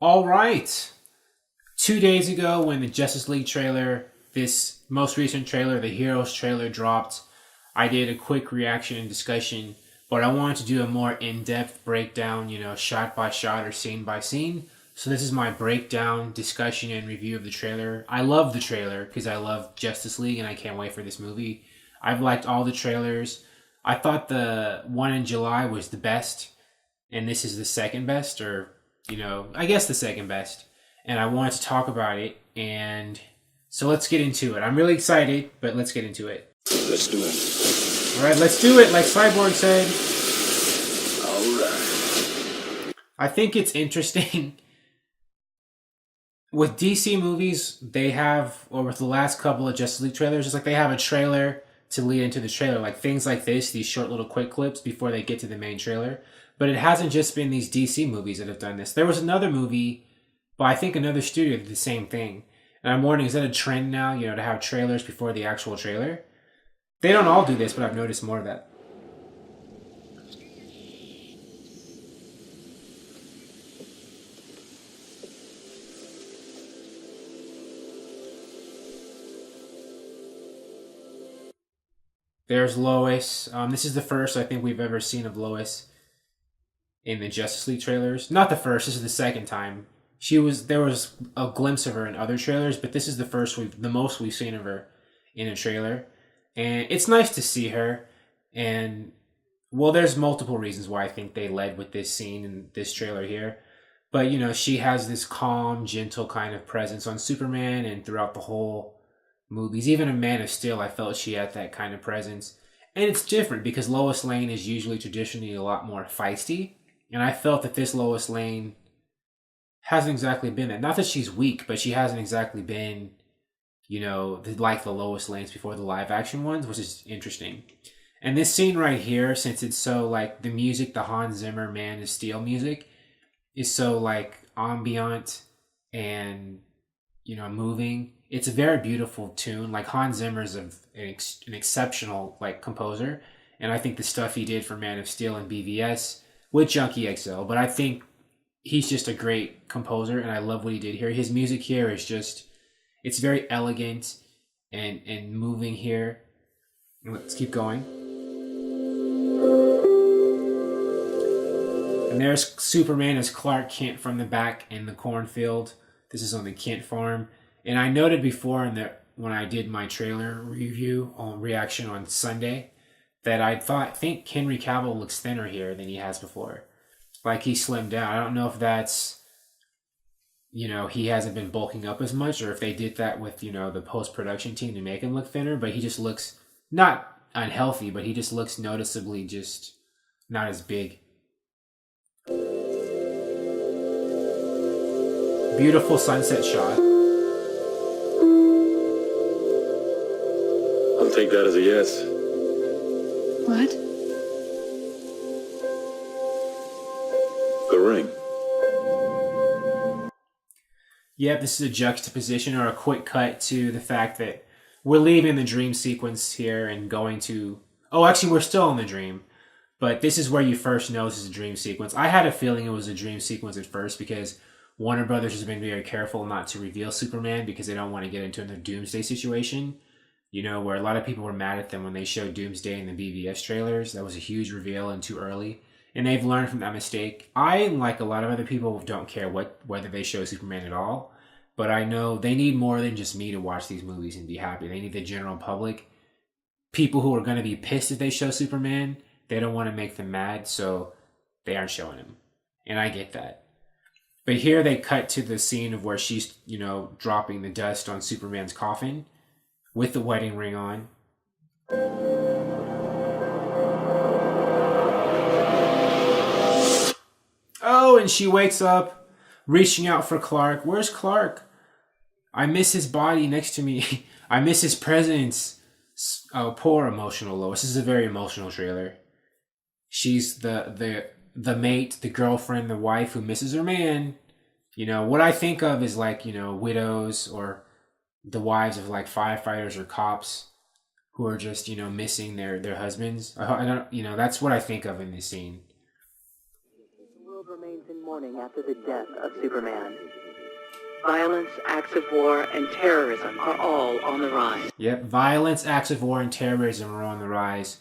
All right. 2 days ago, when the Justice League trailer, this most recent trailer, the Heroes trailer, dropped, I did a quick reaction and discussion, but I wanted to do a more in depth breakdown, shot by shot or scene by scene. So, this is my breakdown, discussion, and review of the trailer. I love the trailer because I love Justice League and I can't wait for this movie. I've liked all the trailers. I thought the one in July was the best, and this is the second best, or I guess the second best. And I wanted to talk about it, and so let's get into it. I'm really excited, but let's get into it. Let's do it. All right, let's do it, like Cyborg said. All right. I think it's interesting. With DC movies, they have, or with the last couple of Justice League trailers, it's like they have a trailer to lead into the trailer. Like things like this, these short little quick clips before they get to the main trailer. But it hasn't just been these DC movies that have done this. There was another movie, but I think another studio did the same thing. And I'm wondering, is that a trend now, to have trailers before the actual trailer? They don't all do this, but I've noticed more of that. There's Lois. This is the first I think we've ever seen of Lois in the Justice League trailers. Not the first, this is the second time. There was a glimpse of her in other trailers, but this is the most we've seen of her in a trailer. And it's nice to see her. And well, there's multiple reasons why I think they led with this scene in this trailer here. But she has this calm, gentle kind of presence on Superman and throughout the whole movies. Even in Man of Steel, I felt she had that kind of presence. And it's different because Lois Lane is usually traditionally a lot more feisty. And I felt that this Lois Lane hasn't exactly been that. Not that she's weak, but she hasn't exactly been, like the Lois Lanes before the live action ones, which is interesting. And this scene right here, since it's so like the music, the Hans Zimmer Man of Steel music, is so like ambient and, moving. It's a very beautiful tune. Like Hans Zimmer is an exceptional like composer. And I think the stuff he did for Man of Steel and BVS with Junkie XL, but I think he's just a great composer and I love what he did here. His music here is just, it's very elegant and moving here. Let's keep going. And there's Superman as Clark Kent from the back in the cornfield. This is on the Kent farm. And I noted before when I did my trailer review on reaction on Sunday that I think Henry Cavill looks thinner here than he has before. Like he slimmed down. I don't know if that's, he hasn't been bulking up as much or if they did that with, the post-production team to make him look thinner, but he just looks not unhealthy, but he just looks noticeably just not as big. Beautiful sunset shot. I'll take that as a yes. What? The ring. Yep, this is a juxtaposition or a quick cut to the fact that we're leaving the dream sequence here and going to... Oh, actually, we're still in the dream. But this is where you first know this is a dream sequence. I had a feeling it was a dream sequence at first because Warner Brothers has been very careful not to reveal Superman because they don't want to get into another Doomsday situation. Where a lot of people were mad at them when they showed Doomsday in the BVS trailers. That was a huge reveal and too early. And they've learned from that mistake. I, like a lot of other people, don't care whether they show Superman at all. But I know they need more than just me to watch these movies and be happy. They need the general public. People who are going to be pissed if they show Superman, they don't want to make them mad, so they aren't showing him. And I get that. But here they cut to the scene of where she's, dropping the dust on Superman's coffin with the wedding ring on. Oh, and she wakes up reaching out for Clark. Where's Clark? I miss his body next to me. I miss his presence. Oh, poor emotional Lois. This is a very emotional trailer. She's the mate, the girlfriend, the wife who misses her man. What I think of is like, widows or the wives of like firefighters or cops who are just, missing their husbands. I don't, that's what I think of in this scene. The world remains in morning after the death of Superman. Violence, acts of war, and terrorism are all on the rise. Yep, violence, acts of war, and terrorism are on the rise.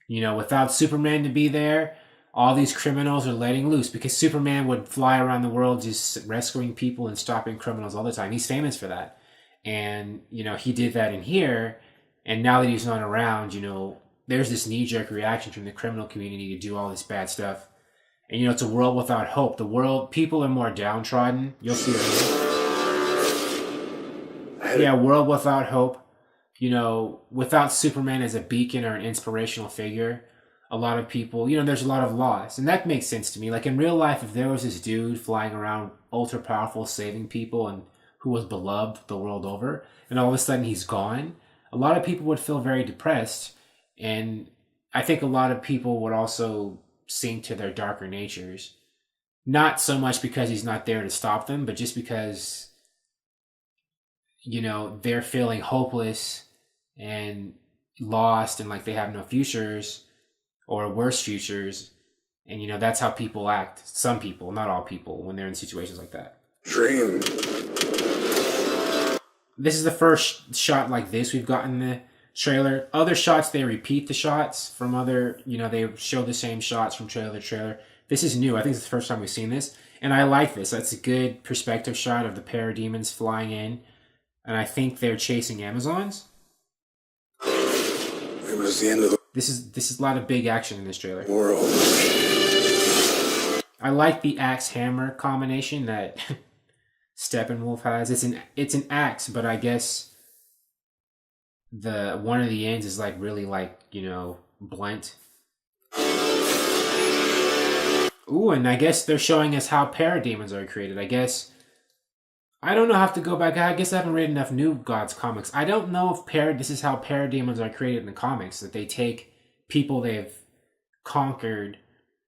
You know, without Superman to be there, all these criminals are letting loose because Superman would fly around the world just rescuing people and stopping criminals all the time. He's famous for that. And, you know, he did that in here. And now that he's not around, you know, there's this knee-jerk reaction from the criminal community to do all this bad stuff. And, you know, it's a world without hope. The world, people are more downtrodden. You'll see it. Yeah, world without hope. You know, without Superman as a beacon or an inspirational figure, a lot of people, you know, there's a lot of loss. And that makes sense to me. Like in real life, if there was this dude flying around ultra powerful, saving people and who was beloved the world over, and all of a sudden he's gone, a lot of people would feel very depressed. And I think a lot of people would also sink to their darker natures. Not so much because he's not there to stop them, but just because, you know, they're feeling hopeless and lost and like they have no futures or worse futures. And, you know, that's how people act. Some people, not all people, when they're in situations like that. Dream. This is the first shot like this we've got in the trailer. Other shots, they repeat the shots from other, you know, they show the same shots from trailer to trailer. This is new. I think it's the first time we've seen this. And I like this. That's a good perspective shot of the parademons flying in. And I think they're chasing Amazons. It was the end of the This is a lot of big action in this trailer. world. I like the axe-hammer combination that Steppenwolf has. It's an axe, but I guess the one of the ends is like really like, you know, blunt. Ooh, and I guess they're showing us how parademons are created. I guess I don't know. I have to go back. I guess I haven't read enough New Gods comics. I don't know if this is how parademons are created in the comics. That they take people they've conquered,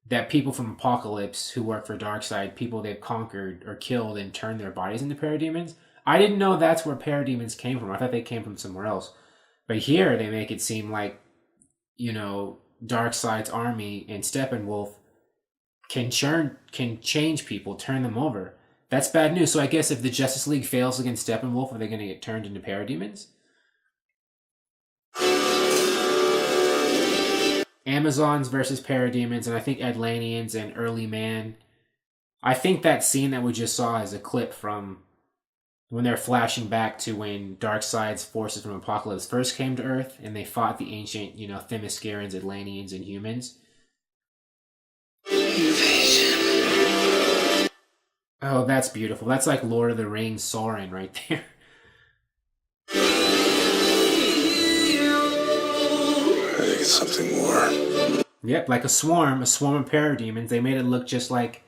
that people from Apocalypse who work for Darkseid, people they've conquered or killed and turn their bodies into parademons. I didn't know that's where parademons came from. I thought they came from somewhere else. But here they make it seem like, you know, Darkseid's army and Steppenwolf can change people, turn them over. That's bad news. So I guess if the Justice League fails against Steppenwolf, are they going to get turned into parademons? Amazons versus parademons, and I think Atlanteans and Early Man. I think that scene that we just saw is a clip from when they're flashing back to when Darkseid's forces from Apocalypse first came to Earth, and they fought the ancient, you know, Themyscirans, Atlanteans, and humans. Oh, that's beautiful. That's like Lord of the Rings Sauron right there. I think it's something more. Yep, like a swarm of parademons. They made it look just like,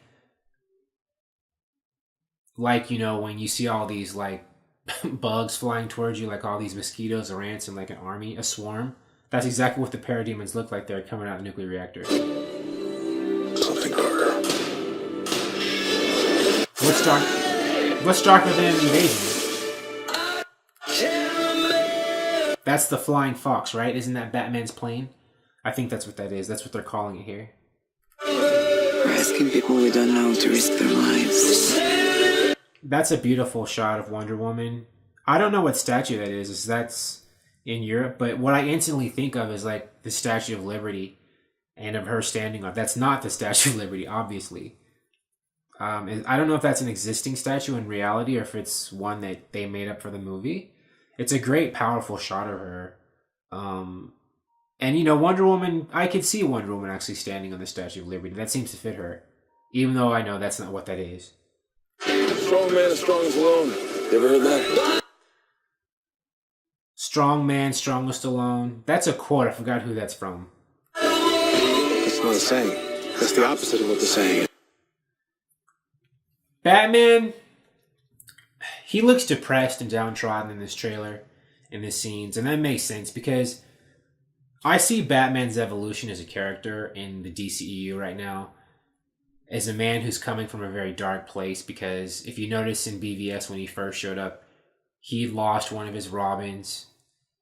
you know, when you see all these like bugs flying towards you, like all these mosquitoes or ants in like an army, a swarm. That's exactly what the parademons look like. They're coming out of the nuclear reactor. Something darker. What's darker than an invasion? That's the flying fox, right? Isn't that Batman's plane? I think that's what that is. That's what they're calling it here. We're asking people we don't know to risk their lives. That's a beautiful shot of Wonder Woman. I don't know what statue that is. That's in Europe, but what I instantly think of is like the Statue of Liberty and of her standing up. That's not the Statue of Liberty, obviously. I don't know if that's an existing statue in reality or if it's one that they made up for the movie. It's a great, powerful shot of her. And, you know, Wonder Woman, I could see Wonder Woman actually standing on the Statue of Liberty. That seems to fit her. Even though I know that's not what that is. Strong man is strongest alone. You ever heard that? Strong man, strongest alone. That's a quote. I forgot who that's from. That's not a saying. That's the opposite of what the saying is. Batman, he looks depressed and downtrodden in this trailer, in this scenes, and that makes sense because I see Batman's evolution as a character in the DCEU right now as a man who's coming from a very dark place, because if you notice in BVS when he first showed up, he lost one of his Robins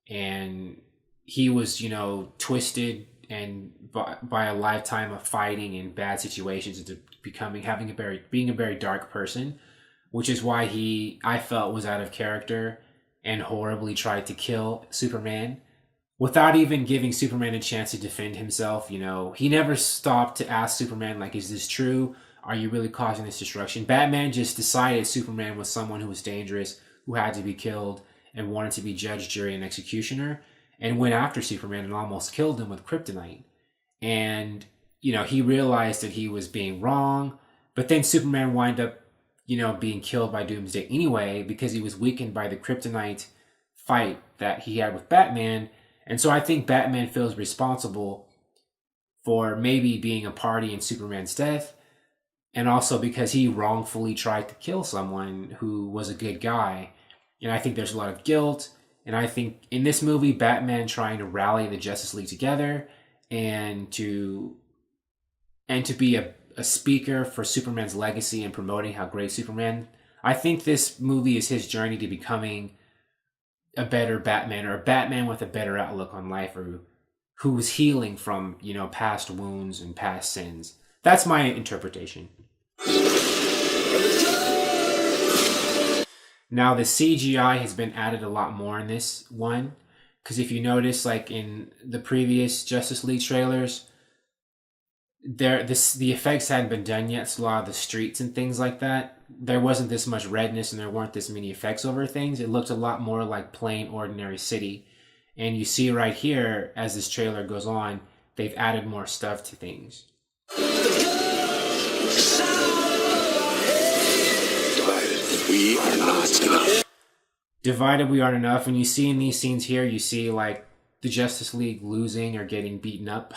and he was, you know, twisted by a lifetime of fighting in bad situations into being a very dark person, which is why I felt was out of character and horribly tried to kill Superman without even giving Superman a chance to defend himself. You know, he never stopped to ask Superman, like, is this true? Are you really causing this destruction? Batman just decided Superman was someone who was dangerous, who had to be killed, and wanted to be judge, jury, and executioner, and went after Superman and almost killed him with kryptonite. And, you know, he realized that he was being wrong, but then Superman wound up, you know, being killed by Doomsday anyway because he was weakened by the kryptonite fight that he had with Batman. And so I think Batman feels responsible for maybe being a party in Superman's death, and also because he wrongfully tried to kill someone who was a good guy. And I think there's a lot of guilt. And I think in this movie, Batman trying to rally the Justice League together and to be a speaker for Superman's legacy and promoting how great Superman. I think this movie is his journey to becoming a better Batman, or a Batman with a better outlook on life, or who's healing from, you know, past wounds and past sins. That's my interpretation. Now, the CGI has been added a lot more in this one, because if you notice, like in the previous Justice League trailers, the effects hadn't been done yet, so a lot of the streets and things like that, there wasn't this much redness and there weren't this many effects over things. It looked a lot more like plain, ordinary city. And you see right here, as this trailer goes on, they've added more stuff to things. We are not enough. Divided we aren't enough. When you see in these scenes here, you see like the Justice League losing or getting beaten up.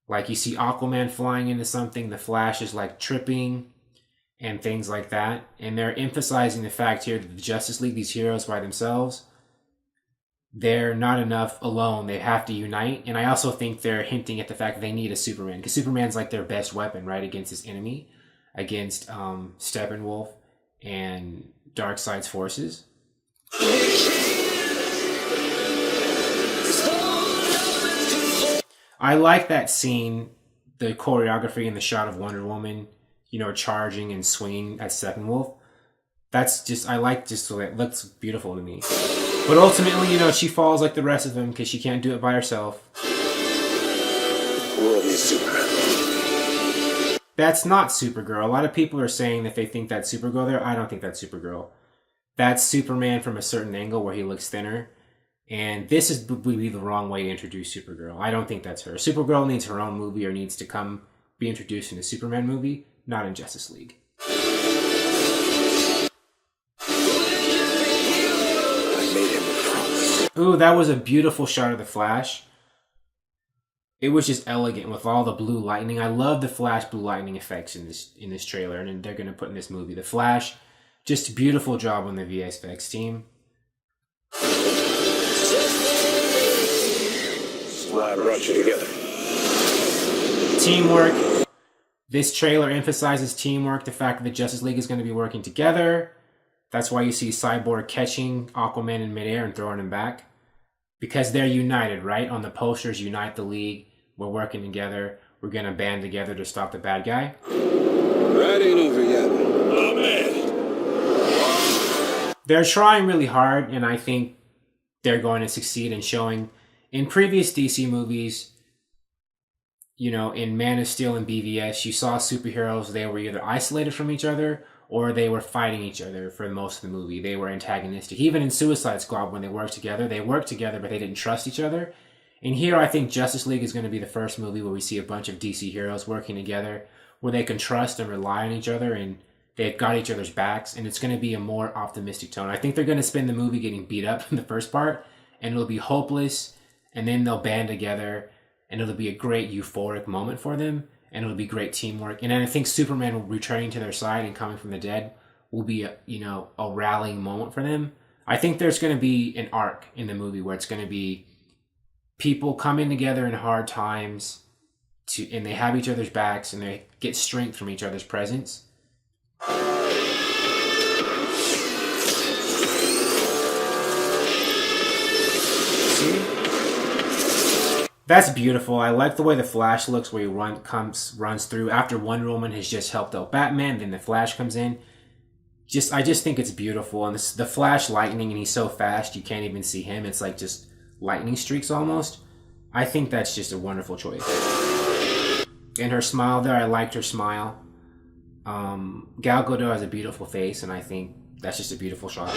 Like you see Aquaman flying into something, the Flash is like tripping and things like that. And they're emphasizing the fact here that the Justice League, these heroes by themselves, they're not enough alone. They have to unite. And I also think they're hinting at the fact that they need a Superman, because Superman's like their best weapon, right, against his enemy, against Steppenwolf and Darkseid's forces. I like that scene, the choreography and the shot of Wonder Woman, you know, charging and swinging at Steppenwolf. That's just, I like just so it looks beautiful to me. But ultimately, you know, she falls like the rest of them because she can't do it by herself. The world needs Superman. That's not Supergirl. A lot of people are saying that they think that's Supergirl there. I don't think that's Supergirl. That's Superman from a certain angle where he looks thinner. And this would be the wrong way to introduce Supergirl. I don't think that's her. Supergirl needs her own movie, or needs to be introduced in a Superman movie, not in Justice League. I made him a promise. Ooh, that was a beautiful shot of the Flash. It was just elegant with all the blue lightning. I love the Flash blue lightning effects in this trailer, and they're going to put in this movie. The Flash, just a beautiful job on the VFX team. That's why I brought you together. Teamwork. This trailer emphasizes teamwork, the fact that the Justice League is going to be working together. That's why you see Cyborg catching Aquaman in midair and throwing him back. Because they're united, right? On the posters, unite the League. We're working together. We're going to band together to stop the bad guy. That ain't over yet. Oh, man. They're trying really hard, and I think they're going to succeed in showing. In previous DC movies, you know, in Man of Steel and BVS, you saw superheroes, they were either isolated from each other or they were fighting each other for most of the movie. They were antagonistic. Even in Suicide Squad, when they worked together, but they didn't trust each other. And here, I think Justice League is going to be the first movie where we see a bunch of DC heroes working together, where they can trust and rely on each other, and they've got each other's backs, and it's going to be a more optimistic tone. I think they're going to spend the movie getting beat up in the first part, and it'll be hopeless, and then they'll band together, and it'll be a great euphoric moment for them, and it'll be great teamwork. And then I think Superman returning to their side and coming from the dead will be a rallying moment for them. I think there's going to be an arc in the movie where it's going to be people coming together in hard times, and they have each other's backs, and they get strength from each other's presence. That's beautiful. I like the way the Flash looks, where he runs through after Wonder Woman has just helped out Batman. Then the Flash comes in. I just think it's beautiful, and the Flash lightning, and he's so fast you can't even see him. It's like just lightning streaks almost. I think that's just a wonderful choice. And her smile there, I liked her smile. Gal Gadot has a beautiful face, and I think that's just a beautiful shot.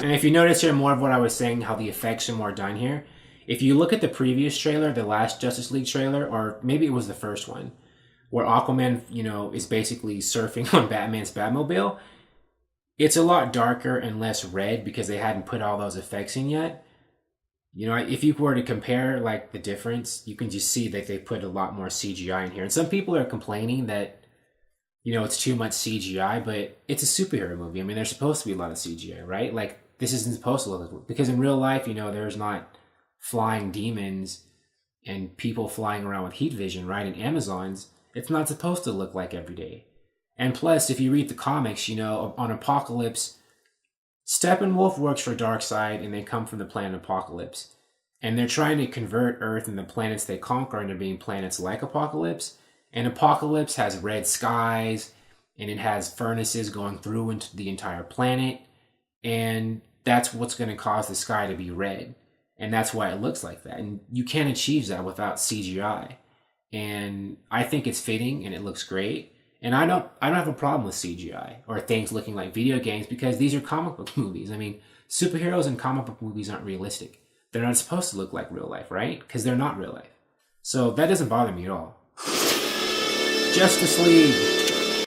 And if you notice here, more of what I was saying, how the effects are more done here. If you look at the previous trailer, the last Justice League trailer, or maybe it was the first one, where Aquaman, is basically surfing on Batman's Batmobile, it's a lot darker and less red because they hadn't put all those effects in yet. If you were to compare like the difference, you can just see that they put a lot more CGI in here. And some people are complaining that, it's too much CGI, but it's a superhero movie. I mean, there's supposed to be a lot of CGI, right? Like, this isn't supposed to look, because in real life, there's not flying demons and people flying around with heat vision, right? In Amazons, it's not supposed to look like every day. And plus, if you read the comics, on Apocalypse, Steppenwolf works for Darkseid, and they come from the planet Apocalypse. And they're trying to convert Earth and the planets they conquer into being planets like Apocalypse. And Apocalypse has red skies, and it has furnaces going through into the entire planet. And that's what's going to cause the sky to be red. And that's why it looks like that. And you can't achieve that without CGI. And I think it's fitting, and it looks great. And I don't have a problem with CGI or things looking like video games, because these are comic book movies. I mean, superheroes in comic book movies aren't realistic. They're not supposed to look like real life, right? Because they're not real life. So that doesn't bother me at all. Justice League.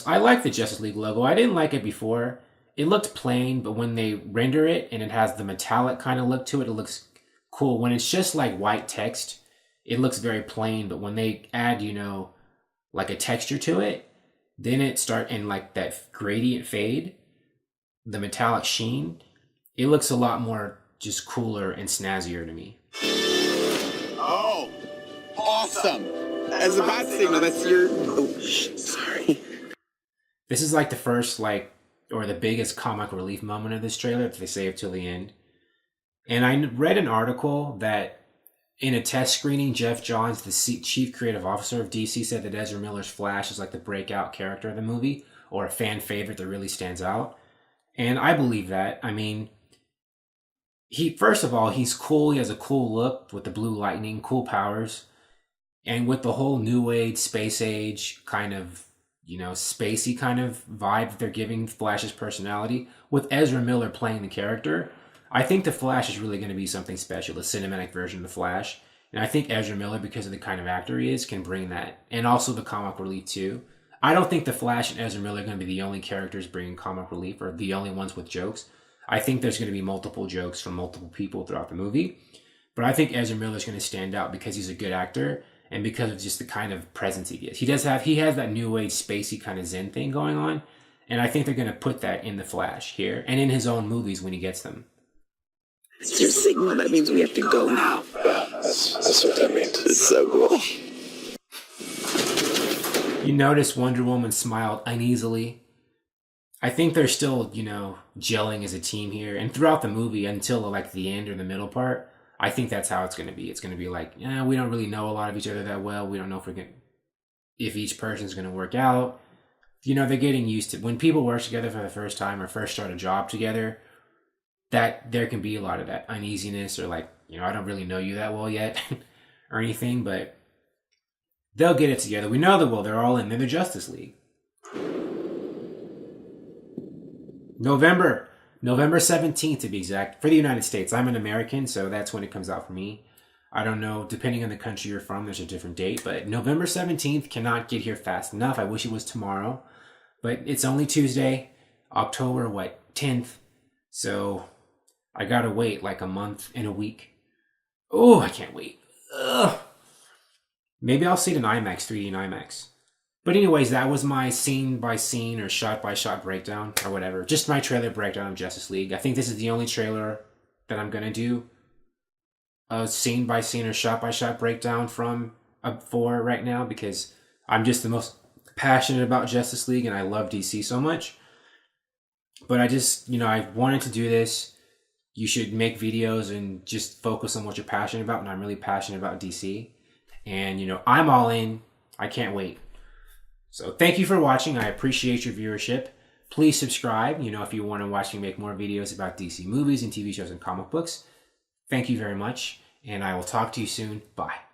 I like the Justice League logo. I didn't like it before. It looked plain, but when they render it and it has the metallic kind of look to it, it looks cool. When it's just like white text, it looks very plain. But when they add, like a texture to it, then it starts in like that gradient fade, the metallic sheen. It looks a lot more just cooler and snazzier to me. Oh, awesome. I was about to say, no, that's your... Oh, sorry. This is like the first, or the biggest comic relief moment of this trailer that they saved till the end. And I read an article that in a test screening, Jeff Johns, the chief creative officer of DC, said that Ezra Miller's Flash is like the breakout character of the movie, or a fan favorite that really stands out. And I believe that. I mean, first of all, he's cool. He has a cool look with the blue lightning, cool powers. And with the whole new age, space age kind of, spacey kind of vibe that they're giving Flash's personality, with Ezra Miller playing the character, I think the Flash is really going to be something special, the cinematic version of the Flash. And I think Ezra Miller, because of the kind of actor he is, can bring that. And also the comic relief too. I don't think the Flash and Ezra Miller are going to be the only characters bringing comic relief, or the only ones with jokes. I think there's going to be multiple jokes from multiple people throughout the movie. But I think Ezra Miller is going to stand out because he's a good actor, and because of just the kind of presence he gives. He has that new age spacey kind of zen thing going on. And I think they're going to put that in the Flash here, and in his own movies when he gets them. It's your signal. That means we have to go now. Yeah, that's what that means. It's so cool. You notice Wonder Woman smiled uneasily. I think they're still, gelling as a team here. And throughout the movie, until like the end or the middle part, I think that's how it's going to be. It's going to be like, we don't really know a lot of each other that well. We don't know if each person's going to work out. They're getting used to, when people work together for the first time or first start a job together, that there can be a lot of that uneasiness, or I don't really know you that well yet or anything, but they'll get it together. We know they will. They're all in. They're the Justice League. November 17th to be exact, for the United States. I'm an American, so that's when it comes out for me. I don't know, depending on the country you're from, there's a different date, but November 17th cannot get here fast enough. I wish it was tomorrow, but it's only Tuesday, October 10th, so I gotta wait like a month and a week. Oh, I can't wait. Ugh. Maybe I'll see it in IMAX, 3D and IMAX. But anyways, that was my scene by scene or shot by shot breakdown or whatever. Just my trailer breakdown of Justice League. I think this is the only trailer that I'm going to do a scene by scene or shot by shot breakdown for right now, because I'm just the most passionate about Justice League and I love DC so much. But I just, I wanted to do this. You should make videos and just focus on what you're passionate about. And I'm really passionate about DC. And, I'm all in. I can't wait. So thank you for watching. I appreciate your viewership. Please subscribe, if you want to watch me make more videos about DC movies and TV shows and comic books. Thank you very much. And I will talk to you soon. Bye.